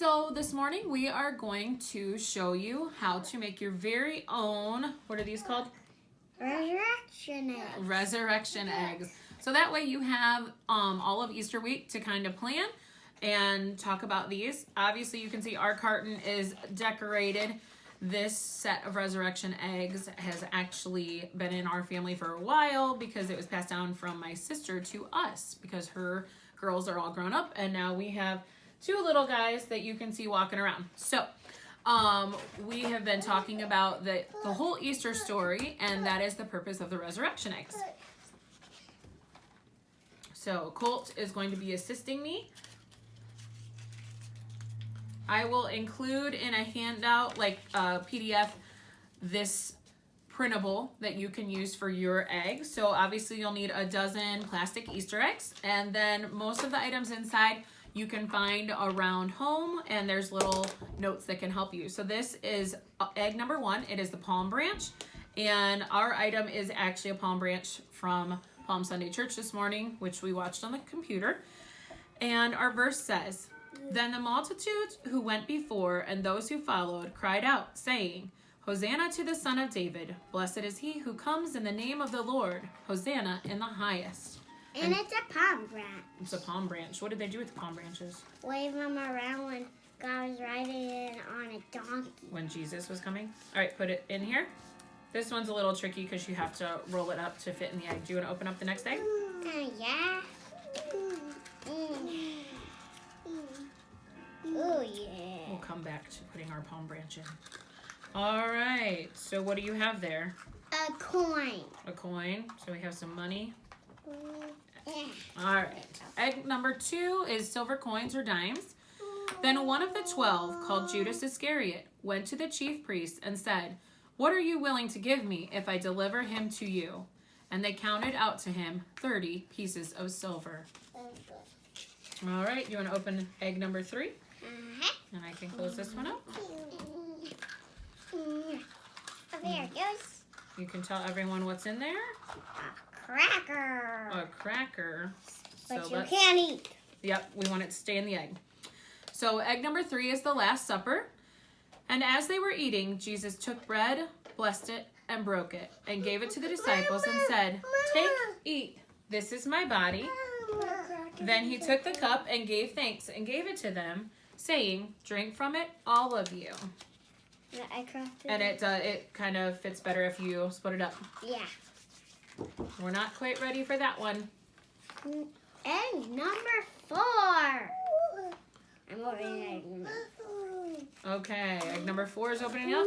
So this morning we are going to show you how to make your very own, what are these called? Resurrection eggs. Resurrection eggs. So that way you have all of Easter week to kind of plan and talk about these. Obviously you can see our carton is decorated. This set of resurrection eggs has actually been in our family for a while because it was passed down from my sister to us because her girls are all grown up, and now we have two little guys that you can see walking around. So we have been talking about the whole Easter story, and that is the purpose of the resurrection eggs. So Colt is going to be assisting me. I will include in a handout, like a PDF, this printable that you can use for your eggs. So obviously you'll need a dozen plastic Easter eggs, and then most of the items inside you can find around home, and there's little notes that can help you. So this is egg number 1. It is the palm branch, and our item is actually a palm branch from Palm Sunday Church this morning, which we watched on the computer. And our verse says, "Then the multitudes who went before and those who followed cried out, saying, Hosanna to the Son of David. Blessed is he who comes in the name of the Lord. Hosanna in the highest." And it's a palm branch. It's a palm branch. What did they do with the palm branches? Wave them around when God was riding in on a donkey. When Jesus was coming? All right, put it in here. This one's a little tricky because you have to roll it up to fit in the egg. Do you want to open up the next egg? Yeah. Oh, yeah. We'll come back to putting our palm branch in. All right, so what do you have there? A coin. A coin. So we have some money. Yeah. All right. Egg number 2 is silver coins or dimes. Then one of the 12, called Judas Iscariot, went to the chief priests and said, "What are you willing to give me if I deliver him to you?" And they counted out to him 30 pieces of silver. All right. You want to open egg number 3? And I can close this one up. Oh, there it goes. You can tell everyone what's in there. A cracker. A cracker. But So you let's- can't eat. Yep, we want it to stay in the egg. So egg number 3 is the Last Supper. And as they were eating, Jesus took bread, blessed it, and broke it, and gave it to the disciples and said, "Take, eat. This is my body." Then he took the cup and gave thanks and gave it to them, saying, "Drink from it, all of you." I crafted And it kind of fits better if you split it up. Yeah. We're not quite ready for that one. Egg number 4. I'm opening egg number 4. Okay, egg number 4 is opening up.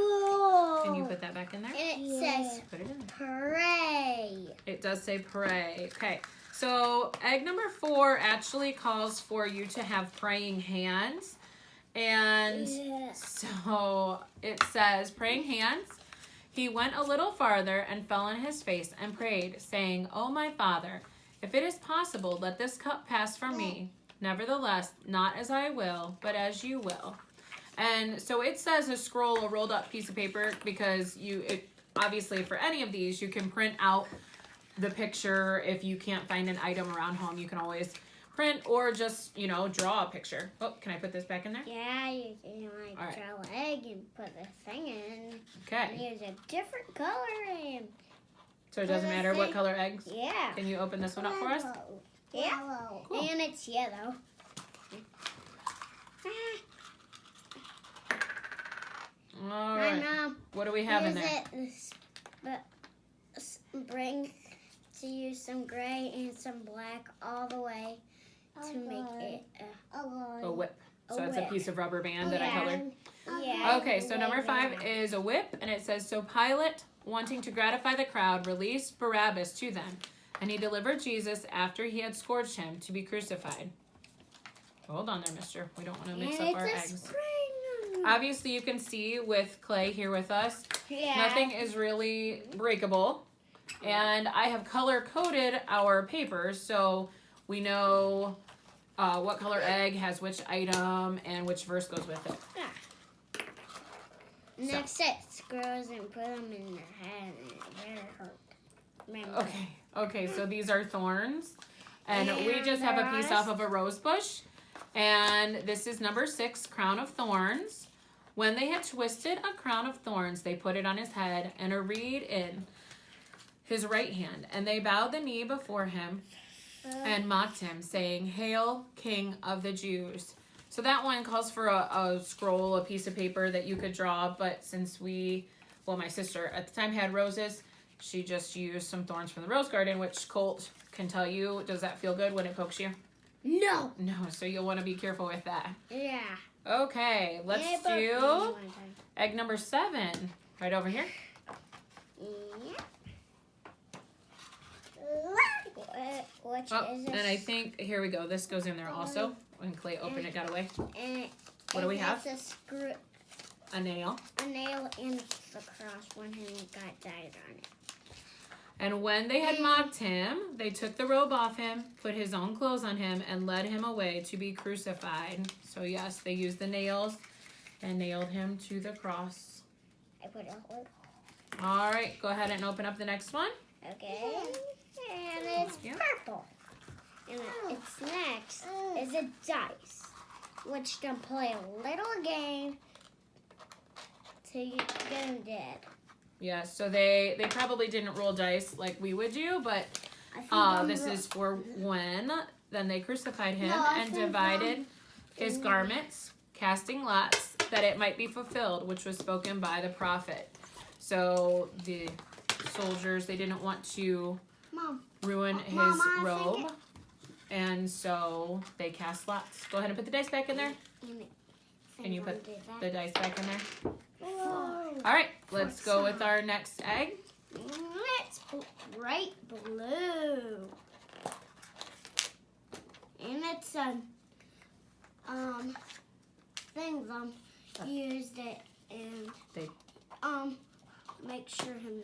Can you put that back in there? And it says Put it in there. pray. It does say pray. Okay, so egg number 4 actually calls for you to have praying hands. And so it says, praying hands. He went a little farther and fell on his face and prayed, saying, "Oh, my Father, if it is possible, let this cup pass from me. Nevertheless, not as I will, but as you will." And so it says a scroll, a rolled up piece of paper, because obviously for any of these, you can print out the picture. If you can't find an item around home, you can always print or just, draw a picture. Oh, can I put this back in there? Yeah, you can All right. draw an egg and put the thing in. And Okay. use a different color in. So it doesn't matter what color eggs? Yeah. Can you open this one up for us? Yeah. Cool. And it's yellow. All My right. mom What do we have in there? Bring to use some gray and some black all the way to make it A whip. So A it's a whip. piece of rubber band that I colored. Yeah. Okay, so number 5 is a whip, and it says, "So Pilate, wanting to gratify the crowd, released Barabbas to them, and he delivered Jesus after he had scourged him to be crucified." Hold on there, mister. We don't want to mix up our eggs. Obviously, you can see with Clay here with us, Yeah. nothing is really breakable. And I have color-coded our papers, so we know what color egg has which item and which verse goes with it. Next set screws and put them in their head and it really hurt. Remember? Okay, so these are thorns. And we And just have a they're piece on a off of a rose bush. And this is number 6, crown of thorns. When they had twisted a crown of thorns, they put it on his head and a reed in his right hand. And they bowed the knee before him and mocked him, saying, "Hail, King of the Jews." So that one calls for a scroll, a piece of paper that you could draw. But since my sister at the time had roses, she just used some thorns from the rose garden, which Colt can tell you, does that feel good when it pokes you? No. No, so you'll want to be careful with that. Yeah. Okay, let's do egg number 7, right over here. Yeah. Which is And I think, here we go, this goes in there also. When Clay opened it, got away. What do we have? It's a screw, A nail. a nail in the cross when he got died on it. And when they had mocked him, they took the robe off him, put his own clothes on him, and led him away to be crucified. So yes, they used the nails and nailed him to the cross. I put a hole. All right, go ahead and open up the next one. Okay. And it's Yeah. purple. And its next is a dice, which can play a little game to get him dead. Yeah, so they probably didn't roll dice like we would do, but I think this is for when then they crucified him No, I and think divided his garments, casting lots that it might be fulfilled, which was spoken by the prophet. So the soldiers, they didn't want to Mom. ruin his Mama, I think robe, and so they cast lots. Go ahead and put the dice back in there. Can you put the dice back in there? Whoa. All right, let's go with our next egg. It's bright blue. And it's a thing used it and They- make sure him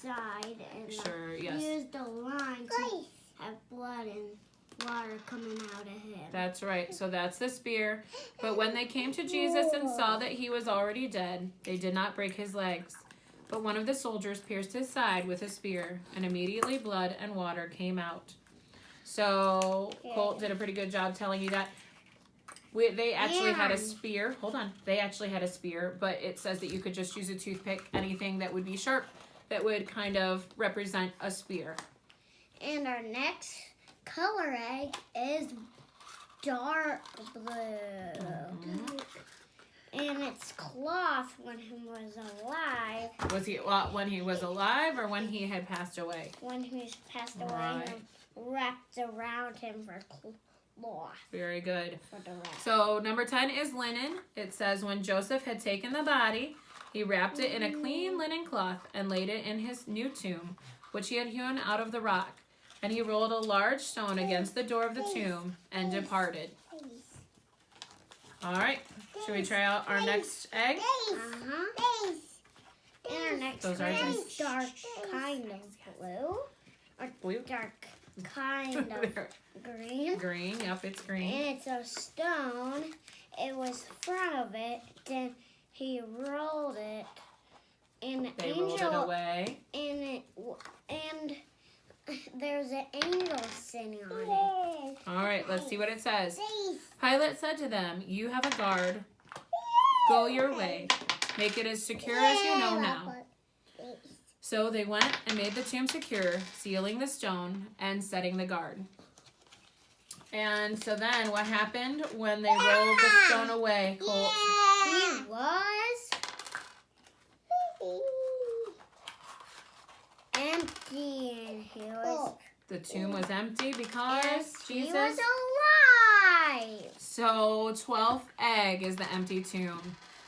died and Sure, yes. used a line to have blood and water coming out of him. That's right. So that's the spear. But when they came to Jesus and saw that he was already dead, they did not break his legs. But one of the soldiers pierced his side with a spear, and immediately blood and water came out. So Colt did a pretty good job telling you that. They actually had a spear. Hold on. They actually had a spear, but it says that you could just use a toothpick, anything that would be sharp, that would kind of represent a spear. And our next color egg is dark blue. And it's cloth when he was alive. Was he when he was alive or when he had passed away? When he's passed away, Right. and wrapped around him for cloth Very good. for the rest. So number 10 is linen. It says when Joseph had taken the body, he wrapped it in a clean linen cloth and laid it in his new tomb, which he had hewn out of the rock. And he rolled a large stone against the door of the tomb and departed. All right, should we try out our next egg? Uh-huh. And our next Those are one nice. is dark kind of blue. Or Blue? dark kind of green. Green, yep, it's green. And it's a stone. It was front of it. Then he rolled it. And the They angel rolled it away. and there's an angel sitting on it. All right, let's see what it says. Pilate said to them, "You have a guard. Go your way. Make it as secure as you know now." So they went and made the tomb secure, sealing the stone and setting the guard. And so then what happened when they rolled the stone away, Colt? He was empty and he was The tomb was empty because he Jesus. was alive. So 12th egg is the empty tomb.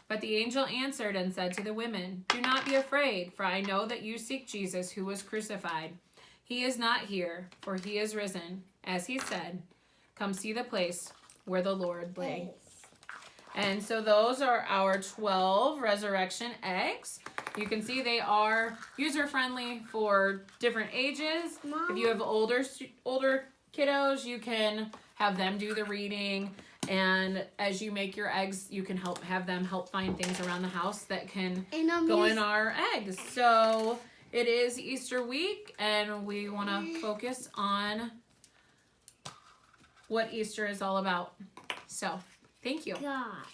But the angel answered and said to the women, "Do not be afraid, for I know that you seek Jesus who was crucified. He is not here, for he is risen, as he said. Come see the place where the Lord lay." And so those are our 12 resurrection eggs. You can see they are user-friendly for different ages. If you have older kiddos, you can have them do the reading. And as you make your eggs, you can have them help find things around the house that can go in our eggs. So it is Easter week, and we want to focus on what Easter is all about. So, thank you. God.